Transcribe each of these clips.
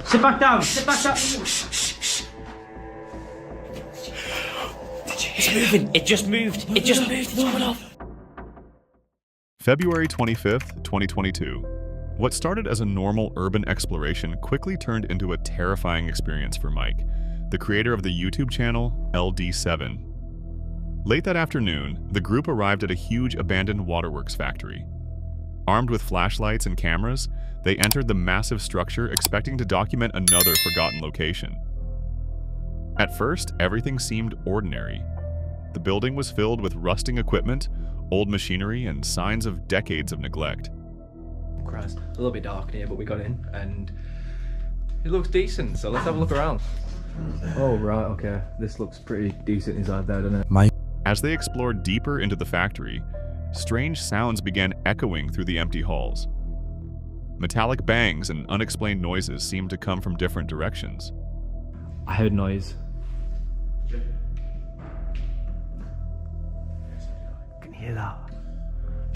Sit back down. Sit back down. It's moving. It just moved. It just moved. It's coming off. February 25th, 2022. What started as a normal urban exploration quickly turned into a terrifying experience for Mike, the creator of the YouTube channel LD7. Late that afternoon, the group arrived at a huge abandoned waterworks factory. Armed with flashlights and cameras, they entered the massive structure expecting to document another forgotten location. At first, everything seemed ordinary. The building was filled with rusting equipment, old machinery, and signs of decades of neglect. Christ, a little bit dark in here, but we got in and it looks decent, so let's have a look around. Oh right, okay. This looks pretty decent inside there, doesn't it? As they explored deeper into the factory, strange sounds began echoing through the empty halls. Metallic bangs and unexplained noises seemed to come from different directions. I heard noise. I can hear that.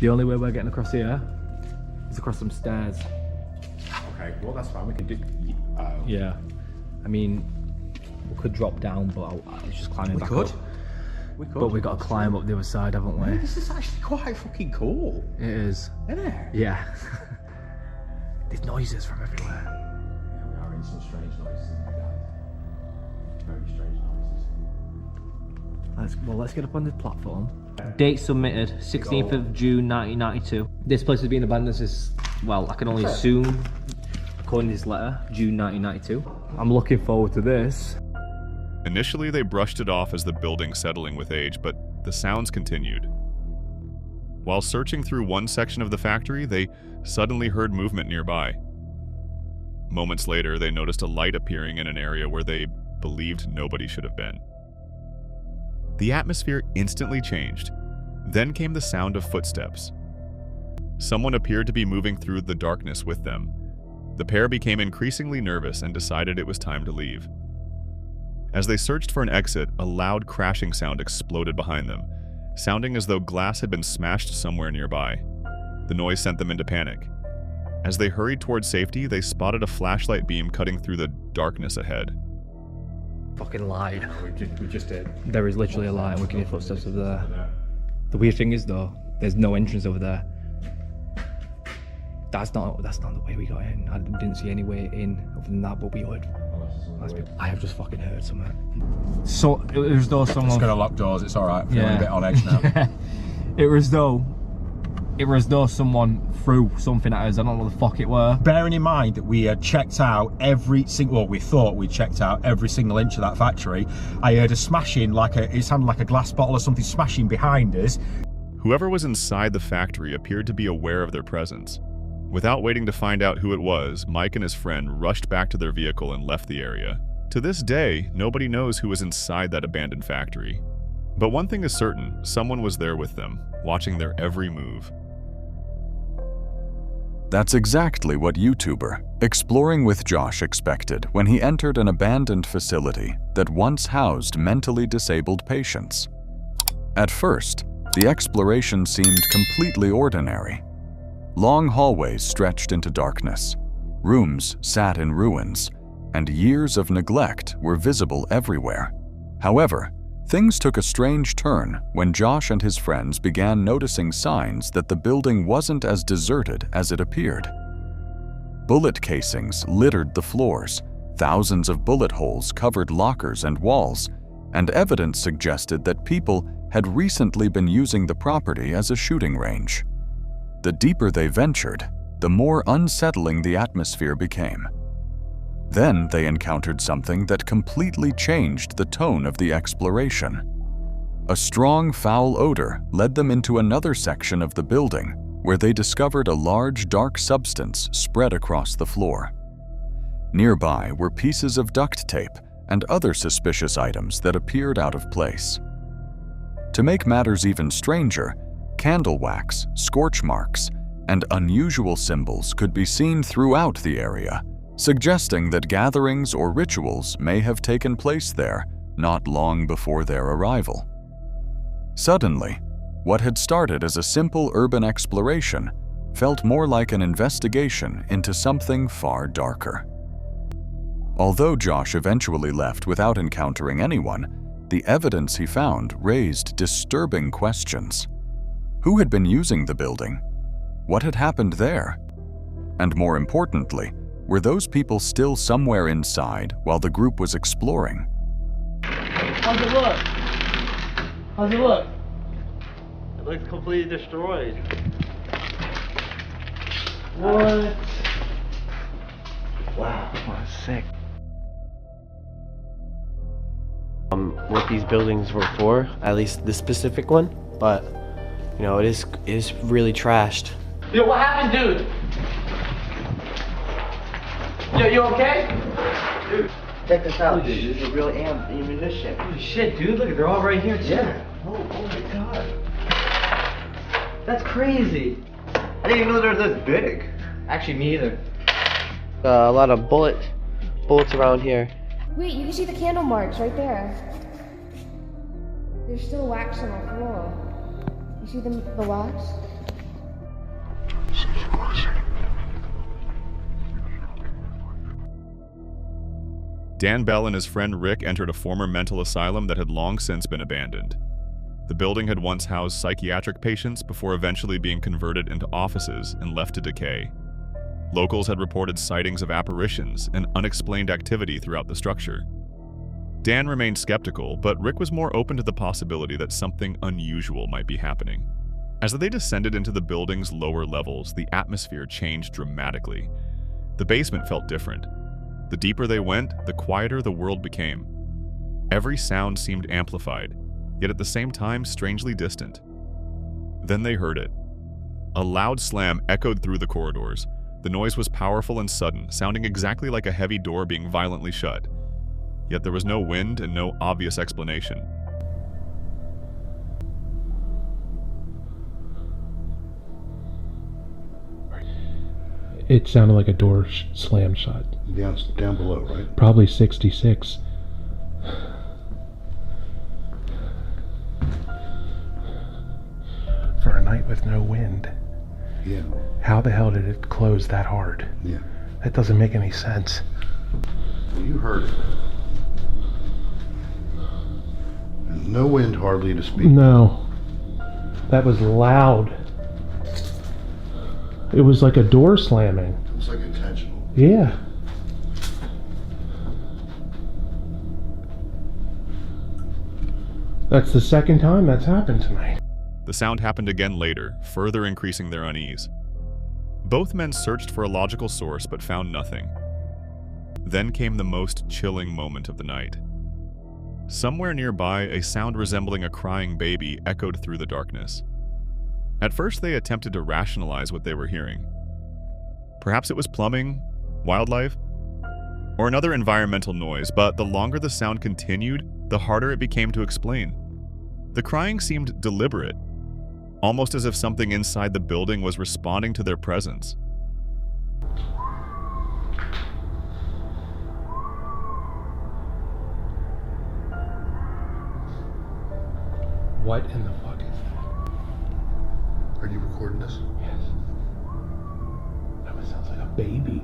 The only way we're getting across here is across some stairs. Okay, well that's fine, we can do... Yeah. I mean, we could drop down, but it's just climbing back up. We could. But we got to climb up the other side, haven't we? This is actually quite fucking cool. It is. Isn't it? Yeah. There's noises from everywhere. Yeah, we are in some strange noises, guys. Very strange noises. Let's get up on this platform. Date submitted, 16th of June 1992. This place has been abandoned since, well, I can only assume, according to this letter, June 1992. I'm looking forward to this. Initially, they brushed it off as the building settling with age, but the sounds continued. While searching through one section of the factory, they suddenly heard movement nearby. Moments later, they noticed a light appearing in an area where they believed nobody should have been. The atmosphere instantly changed. Then came the sound of footsteps. Someone appeared to be moving through the darkness with them. The pair became increasingly nervous and decided it was time to leave. As they searched for an exit, a loud crashing sound exploded behind them, sounding as though glass had been smashed somewhere nearby. The noise sent them into panic. As they hurried towards safety, they spotted a flashlight beam cutting through the darkness ahead. Fucking lied. We just did. There is literally a light and we can hear footsteps over there. The weird thing is though, there's no entrance over there. That's not the way we got in. I didn't see any way in other than that, but we would. I have just fucking heard something. So it was though someone... It's gonna lock doors, it's alright. I'm feeling a bit on edge now. It was as though someone threw something at us. I don't know what the fuck it were. Bearing in mind that we had checked out every single, well, we thought we checked out every single inch of that factory, I heard a smashing, it sounded like a glass bottle or something smashing behind us. Whoever was inside the factory appeared to be aware of their presence. Without waiting to find out who it was, Mike and his friend rushed back to their vehicle and left the area. To this day, nobody knows who was inside that abandoned factory. But one thing is certain, someone was there with them, watching their every move. That's exactly what YouTuber Exploring with Josh expected when he entered an abandoned facility that once housed mentally disabled patients. At first, the exploration seemed completely ordinary. Long hallways stretched into darkness, rooms sat in ruins, and years of neglect were visible everywhere. However, things took a strange turn when Josh and his friends began noticing signs that the building wasn't as deserted as it appeared. Bullet casings littered the floors, thousands of bullet holes covered lockers and walls, and evidence suggested that people had recently been using the property as a shooting range. The deeper they ventured, the more unsettling the atmosphere became. Then they encountered something that completely changed the tone of the exploration. A strong, foul odor led them into another section of the building, where they discovered a large, dark substance spread across the floor. Nearby were pieces of duct tape and other suspicious items that appeared out of place. To make matters even stranger, candle wax, scorch marks, and unusual symbols could be seen throughout the area, suggesting that gatherings or rituals may have taken place there not long before their arrival. Suddenly, what had started as a simple urban exploration felt more like an investigation into something far darker. Although Josh eventually left without encountering anyone, the evidence he found raised disturbing questions. Who had been using the building? What had happened there? And more importantly, were those people still somewhere inside while the group was exploring? How's it look? How's it look? It looks completely destroyed. What? Wow, that's sick. What these buildings were for, at least this specific one, but you know, it is really trashed. Yo, what happened, dude? Yo, you okay? Dude, check this out, dude. This is a real ammunition. Holy shit, dude! Look, they're all right here too. Yeah. Oh my god. That's crazy. I didn't even know they were this big. Actually, me either. A lot of bullets around here. Wait, you can see the candle marks right there. There's still wax on the floor. You see the wax? Dan Bell and his friend Rick entered a former mental asylum that had long since been abandoned. The building had once housed psychiatric patients before eventually being converted into offices and left to decay. Locals had reported sightings of apparitions and unexplained activity throughout the structure. Dan remained skeptical, but Rick was more open to the possibility that something unusual might be happening. As they descended into the building's lower levels, the atmosphere changed dramatically. The basement felt different. The deeper they went, the quieter the world became. Every sound seemed amplified, yet at the same time strangely distant. Then they heard it. A loud slam echoed through the corridors. The noise was powerful and sudden, sounding exactly like a heavy door being violently shut. Yet there was no wind and no obvious explanation. It sounded like a door slammed shut. Down below, right? Probably 66. For a night with no wind. Yeah. How the hell did it close that hard? Yeah. That doesn't make any sense. Well, you heard it. And no wind hardly to speak. No. That was loud. It was like a door slamming. It's like intentional. Yeah. That's the second time that's happened tonight. The sound happened again later, further increasing their unease. Both men searched for a logical source but found nothing. Then came the most chilling moment of the night. Somewhere nearby, a sound resembling a crying baby echoed through the darkness. At first, they attempted to rationalize what they were hearing. Perhaps it was plumbing, wildlife, or another environmental noise, but the longer the sound continued, the harder it became to explain. The crying seemed deliberate, almost as if something inside the building was responding to their presence. What in the fuck is that? Are you recording this? Yes. That sounds like a baby.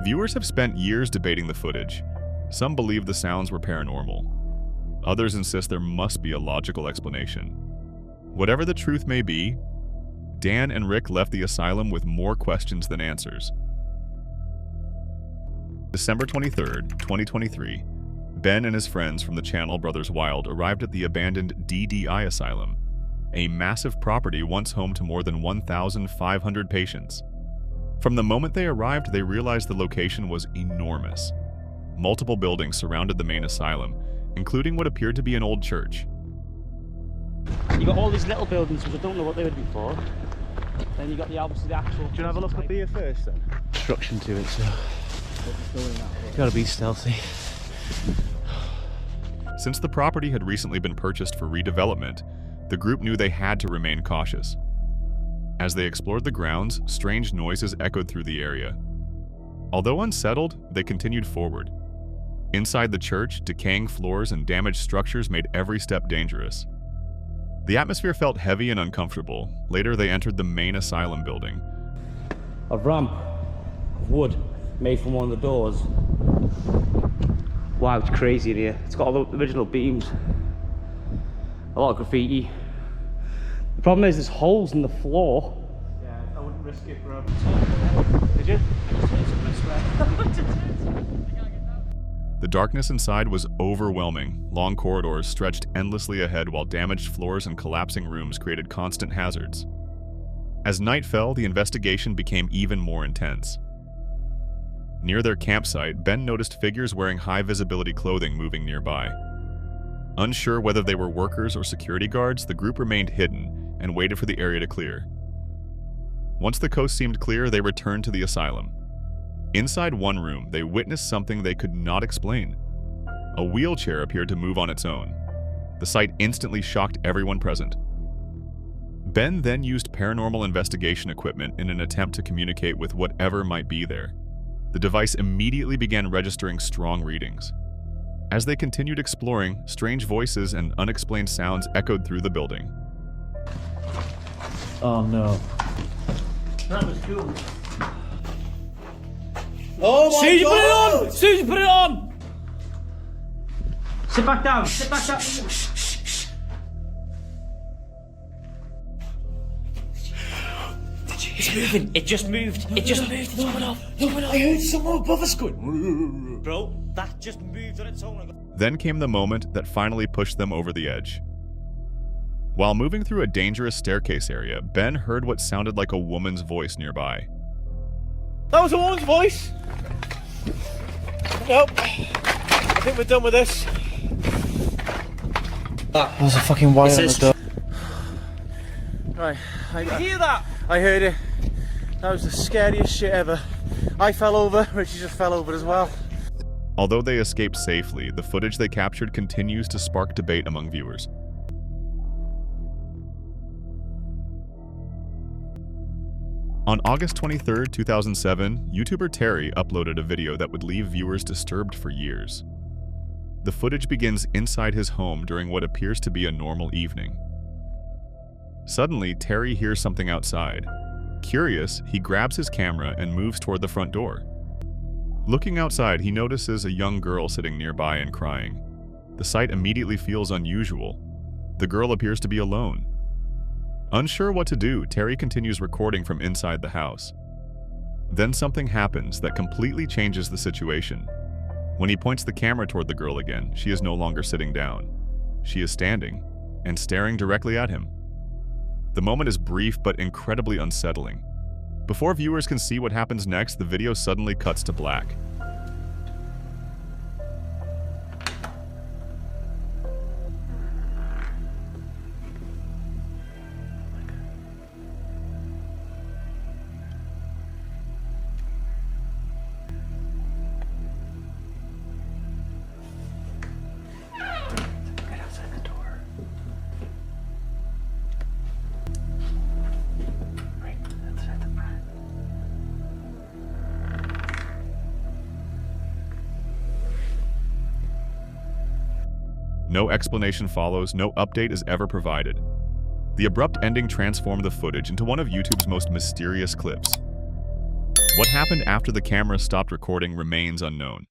Viewers have spent years debating the footage. Some believe the sounds were paranormal. Others insist there must be a logical explanation. Whatever the truth may be, Dan and Rick left the asylum with more questions than answers. December 23rd, 2023, Ben and his friends from the channel Brothers Wild arrived at the abandoned DDI Asylum, a massive property once home to more than 1,500 patients. From the moment they arrived, they realized the location was enormous. Multiple buildings surrounded the main asylum, including what appeared to be an old church. You got all these little buildings which I don't know what they would be for. Then you got the obviously the actual. Do you have a look up here first then? Construction to it, so gotta be stealthy. Since the property had recently been purchased for redevelopment, the group knew they had to remain cautious. As they explored the grounds, strange noises echoed through the area. Although unsettled, they continued forward. Inside the church, decaying floors and damaged structures made every step dangerous. The atmosphere felt heavy and uncomfortable. Later, they entered the main asylum building. A ramp of wood made from one of the doors. Wow, it's crazy in here. It's got all the original beams. A lot of graffiti. The problem is there's holes in the floor. Yeah, I wouldn't risk it, bro. Did you? The darkness inside was overwhelming. Long corridors stretched endlessly ahead while damaged floors and collapsing rooms created constant hazards. As night fell, the investigation became even more intense. Near their campsite, Ben noticed figures wearing high-visibility clothing moving nearby. Unsure whether they were workers or security guards, the group remained hidden and waited for the area to clear. Once the coast seemed clear, they returned to the asylum. Inside one room, they witnessed something they could not explain. A wheelchair appeared to move on its own. The sight instantly shocked everyone present. Ben then used paranormal investigation equipment in an attempt to communicate with whatever might be there. The device immediately began registering strong readings. As they continued exploring, strange voices and unexplained sounds echoed through the building. Oh no. That was cool. Oh my Susie, God! put it on! Susie, put it on! Sit back down, sit back down. It's moving. It just moved. It just moved. It's coming off. I heard someone above us going. Bro, that just moved on its own. Then came the moment that finally pushed them over the edge. While moving through a dangerous staircase area, Ben heard what sounded like a woman's voice nearby. That was a woman's voice. Nope. I think we're done with this. There's a fucking wire on the door. Right. I hear that? I heard it. That was the scariest shit ever. I fell over, Richie just fell over as well. Although they escaped safely, the footage they captured continues to spark debate among viewers. On August 23, 2007, YouTuber Terry uploaded a video that would leave viewers disturbed for years. The footage begins inside his home during what appears to be a normal evening. Suddenly, Terry hears something outside. Curious, he grabs his camera and moves toward the front door. Looking outside, he notices a young girl sitting nearby and crying. The sight immediately feels unusual. The girl appears to be alone. Unsure what to do, Terry continues recording from inside the house. Then something happens that completely changes the situation. When he points the camera toward the girl again, she is no longer sitting down. She is standing and staring directly at him. The moment is brief but incredibly unsettling. Before viewers can see what happens next, the video suddenly cuts to black. No explanation follows, no update is ever provided. The abrupt ending transformed the footage into one of YouTube's most mysterious clips. What happened after the camera stopped recording remains unknown.